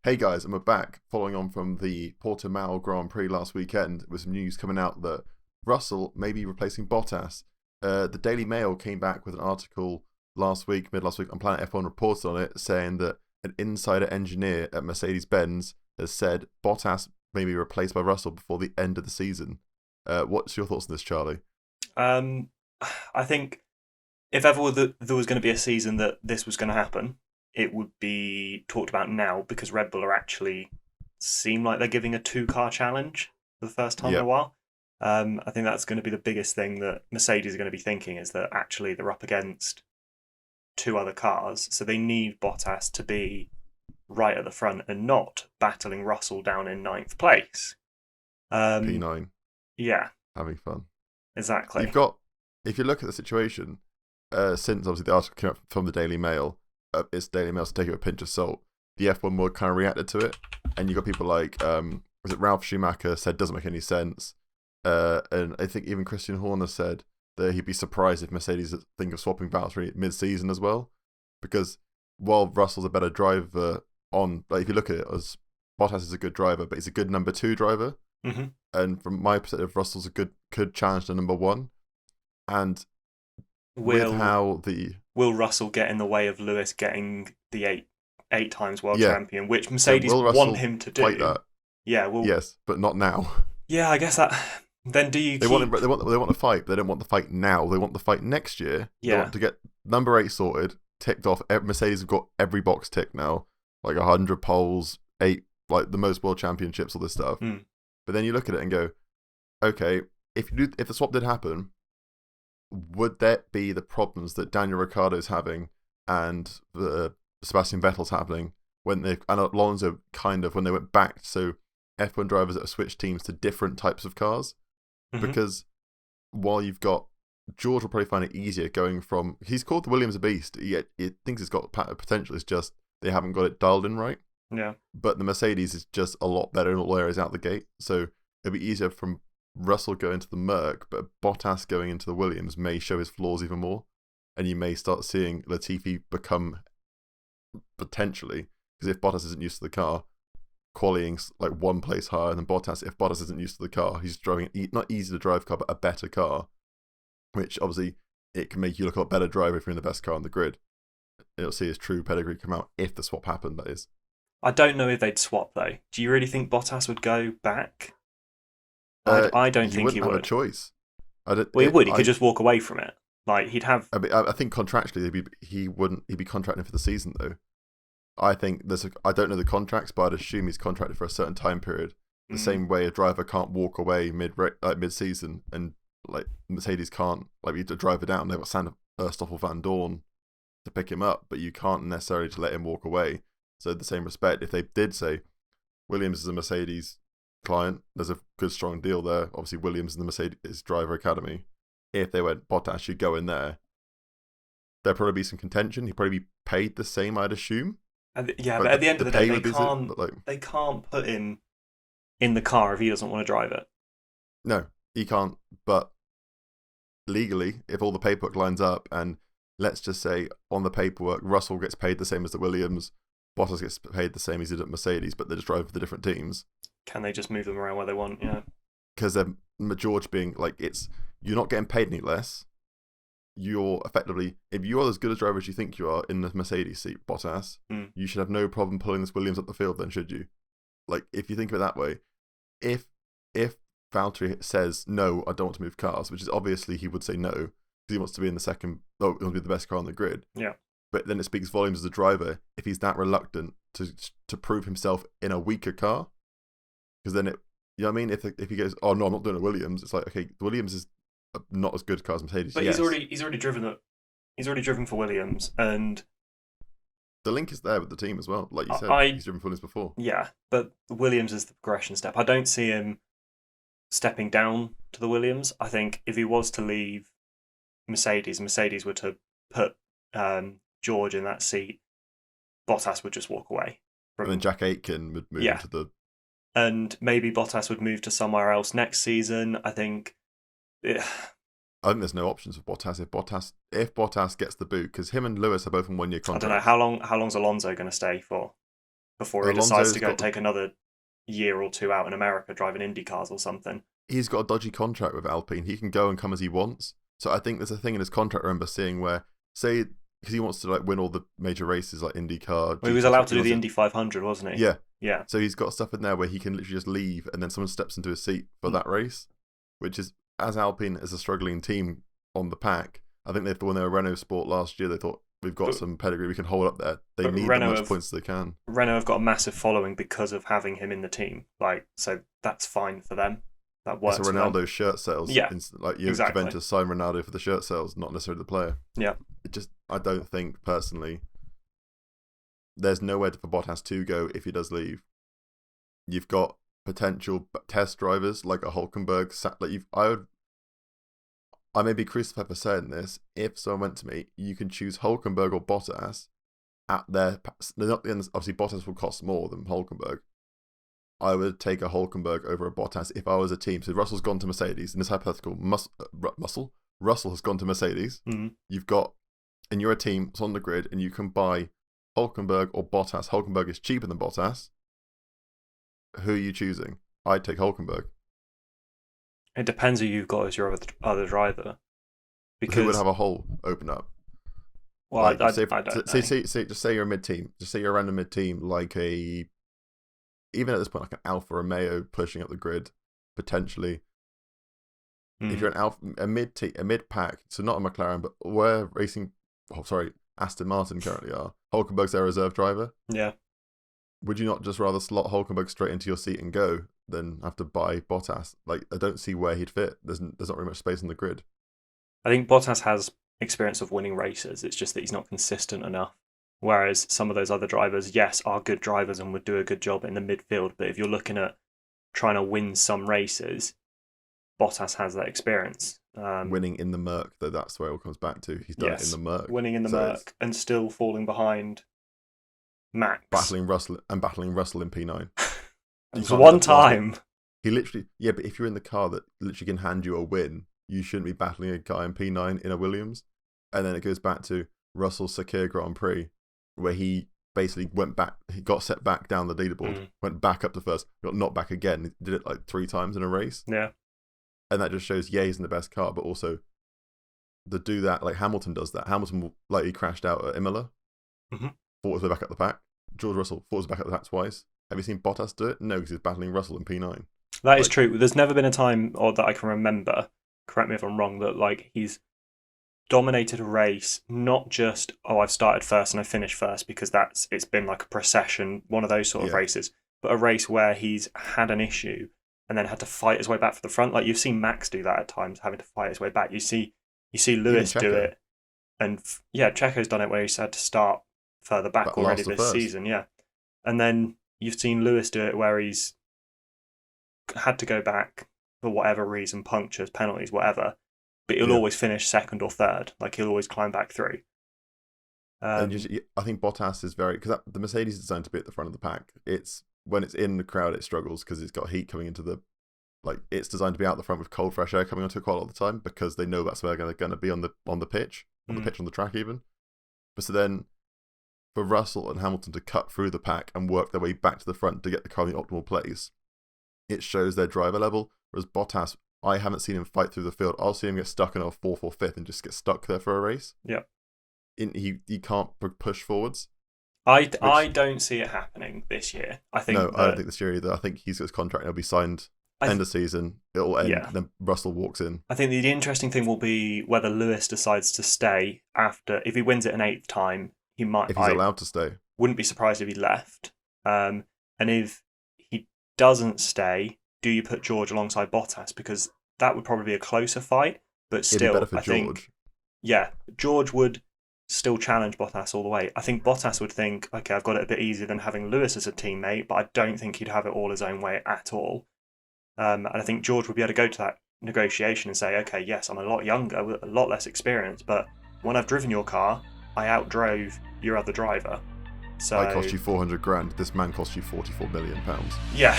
Hey guys, and we're back following on from the Portimao Grand Prix last weekend with some news coming out that Russell may be replacing Bottas. The Daily Mail came back with an article mid last week on Planet F1 reported on it, saying that an insider engineer at Mercedes-Benz has said Bottas may be replaced by Russell before the end of the season. What's your thoughts on this, Charlie? Um, I think if ever there was going to be a season that this was going to happen, it would be talked about now because Red Bull are actually seem like they're giving a two-car challenge for the first time in Yeah, a while. I think that's going to be the biggest thing that Mercedes are going to be thinking is that actually they're up against two other cars, so they need Bottas to be right at the front and not battling Russell down in ninth place. Um, P9, yeah, having fun. You've exactly. got, if you look at the situation, since obviously the article came out from the Daily Mail, it's Daily Mail, so take it with a pinch of salt. The F1 world kind of reacted to it, and you got people like, was it Ralph Schumacher said doesn't make any sense, and I think even Christian Horner said that he'd be surprised if Mercedes think of swapping Valtteri mid-season as well, because while Russell's a better driver if you look at it as Bottas is a good driver, but he's a good number two driver, hmm and from my perspective, Russell's a good challenge to number one, and with Will how the will Russell get in the way of Lewis getting the eight times world yeah. champion, which So Mercedes will want Russell him to fight do? that? Yeah, well, Yes, but not now. yeah, I guess that. Then do you They want him, keep? they want the fight, but they don't want the fight now. They want the fight next year. They Yeah, want to get number eight sorted, ticked off. Mercedes have got every box ticked now, like 100 poles, eight like the most world championships, all this stuff. mm, But then you look at it and go, okay, if the swap did happen, would that be the problems that Daniel Ricciardo's having and Sebastian Vettel's happening when they and Alonso kind of when they went back so F1 drivers that have switched teams to different types of cars? hmm Because while you've got George will probably find it easier going from he's called the Williams a beast. He thinks it's got potential. It's just they haven't got it dialed in right. yeah. But the Mercedes is just a lot better in all areas out the gate. So it'll be easier from Russell going to the Merc, but Bottas going into the Williams may show his flaws even more, and you may start seeing Latifi become potentially because if Bottas isn't used to the car, qualifying's like one place higher than Bottas. If Bottas isn't used to the car, he's driving not easy to drive car, but a better car, which obviously it can make you look a lot better driver if you're in the best car on the grid. It'll see his true pedigree come out if the swap happened. That is. I don't know if they'd swap though. Do you really think Bottas would go back? I don't He think he wouldn't have a would. choice. I don't. Well, he would. He could just walk away from it. Like he'd have. I think contractually he wouldn't. He'd be contracting for the season though. I think I don't know the contracts, but I'd assume he's contracted for a certain time period. The Mm, same way a driver can't walk away mid season, and like Mercedes can't like you to drive it down. They've got Stoffel Van Dorn to pick him up, but you can't necessarily to let him walk away. So the same respect, if they did say Williams is a Mercedes client, there's a good strong deal there. Obviously Williams in the Mercedes driver academy. If they went Bottas, you go in there. There'd probably be some contention. He'd probably be paid the same, I'd assume. yeah, Like but at the end of the the day, pay they would be it, can't. but like They can't put him in the car if he doesn't want to drive it. no, he can't. But legally, if all the paperwork lines up, and let's just say on the paperwork, Russell gets paid the same as the Williams, Bottas gets paid the same as he did at Mercedes, but they're just driving for the different teams Can they just move them around where they want? Yeah. because they're George being like you're not getting paid any less. You're effectively if you are as good a driver as you think you are in the Mercedes seat, Bottas, Mm. you should have no problem pulling this Williams up the field. Then should you? Like if you think of it that way, if if Valtteri says no, I don't want to move cars, which is obviously he would say no because he wants to be in the second. Oh, he wants to be the best car on the grid. Yeah. But then it speaks volumes as a driver if he's that reluctant to prove himself in a weaker car. Because then you know what I mean? If he goes, oh no, I'm not doing a Williams. It's like okay, the Williams is not as good a car as Mercedes. But Yes, he's already driven it. He's already driven for Williams, and the link is there with the team as well. Like you said, I he's driven Williams before. yeah. But Williams is the progression step. I don't see him stepping down to the Williams. I think if he was to leave Mercedes were to put George in that seat, Bottas would just walk away And then from Jack Aitken would move yeah, into the. and maybe Bottas would move to somewhere else next season. I think. Yeah, I think there's no options for Bottas if Bottas gets the boot because him and Lewis are both on 1 year I don't know contracts. how long's Alonso going to stay for. before he decides to go and got take another year or two out in America driving Indy cars or something. he's got a dodgy contract with Alpine. He can go and come as he wants. So I think there's a thing in his contract I remember seeing where, say, because he wants to like win all the major races like IndyCar. Well, he was allowed to do the Indy 500, wasn't he? Yeah. Yeah. So he's got stuff in there where he can literally just leave and then someone steps into his seat for that race, which is, as Alpine is a struggling team on the pack, I think when they were Renault Sport last year, they thought, we've got some pedigree we can hold up there. They need as much points as they can. Renault have got a massive following because of having him in the team. So that's fine for them. That works. It's a Ronaldo shirt sales. Yeah, exactly. Juventus sign Ronaldo for the shirt sales, not necessarily the player. Yeah. I don't think personally. There's nowhere for Bottas to go if he does leave. You've got potential test drivers like a Hulkenberg. I may be crucified for saying this. If someone went to me, you can choose Hulkenberg or Bottas at their. Obviously, Bottas will cost more than Hulkenberg. I would take a Hulkenberg over a Bottas if I was a team. So Russell's gone to Mercedes. In this hypothetical, Russell has gone to Mercedes. Mm-hmm. You've got, and you're a team that's on the grid, and you can buy Hulkenberg or Bottas. Hulkenberg is cheaper than Bottas. Who are you choosing? I'd take Hulkenberg. It depends who you've got as your other driver. Because who would have a hole open up? Well, like, I don't know. Just say you're a mid-team. Just say you're around a mid-team, like even at this point, like an Alfa Romeo pushing up the grid, potentially. If you're a mid-pack, so not a McLaren, but where Aston Martin currently are, Hulkenberg's their reserve driver. Yeah. Would you not just rather slot Hulkenberg straight into your seat and go than have to buy Bottas? Like, I don't see where he'd fit. There's not very much space on the grid. I think Bottas has experience of winning races. It's just that he's not consistent enough. Whereas some of those other drivers, yes, are good drivers and would do a good job in the midfield. But if you're looking at trying to win some races, Bottas has that experience. Winning in the Merc, though, that's where it all comes back to. He's done it in the Merc. Winning in the Merc and still falling behind Max. Battling Russell in P9. It's one time. He literally, but if you're in the car that literally can hand you a win, you shouldn't be battling a guy in P9 in a Williams. And then it goes back to Russell's Sakir Grand Prix, where he basically went back, he got set back down the leaderboard, went back up to first, got knocked back again, did it like 3 times in a race. Yeah. And that just shows, he's in the best car, but also to do that, like Hamilton does that. Hamilton he crashed out at Imola, fought his way back up the pack. George Russell fought his way back up the pack twice. Have you seen Bottas do it? No, because he's battling Russell in P9. That is true. There's never been a time that I can remember, correct me if I'm wrong, that he's dominated a race, not just, I've started first and I finished first, because it's been like a procession, one of those sort of races, but a race where he's had an issue and then had to fight his way back for the front. Like, you've seen Max do that at times, having to fight his way back. You see Lewis do it, and Checo's done it where he's had to start further back already this season. Yeah, and then you've seen Lewis do it where he's had to go back for whatever reason, punctures, penalties, whatever. But he'll always finish second or third. Like, he'll always climb back through. I think Bottas is because the Mercedes is designed to be at the front of the pack. It's when it's in the crowd, it struggles because it's got heat coming into it's designed to be out the front with cold, fresh air coming onto it quite a lot of the time, because they know that's where they're going to be on the pitch, on the track even. But so then, for Russell and Hamilton to cut through the pack and work their way back to the front to get the car in the optimal place, it shows their driver level. Whereas Bottas, I haven't seen him fight through the field. I'll see him get stuck in a 4th or 5th and just get stuck there for a race. Yeah. He can't push forwards. I don't see it happening this year. I don't think this year either. I think he's got his contract and he'll be signed end of season. It'll end, then Russell walks in. I think the interesting thing will be whether Lewis decides to stay after. If he wins it an 8th time, he might. If he's allowed to stay. Wouldn't be surprised if he left. And if he doesn't stay, do you put George alongside Bottas? Because that would probably be a closer fight. But still, I think George would still challenge Bottas all the way. I think Bottas would think, okay, I've got it a bit easier than having Lewis as a teammate, but I don't think he'd have it all his own way at all. And I think George would be able to go to that negotiation and say, okay, yes, I'm a lot younger, with a lot less experience, but when I've driven your car, I outdrove your other driver. So I cost you 400 grand. This man cost you 44 million pounds. Yeah.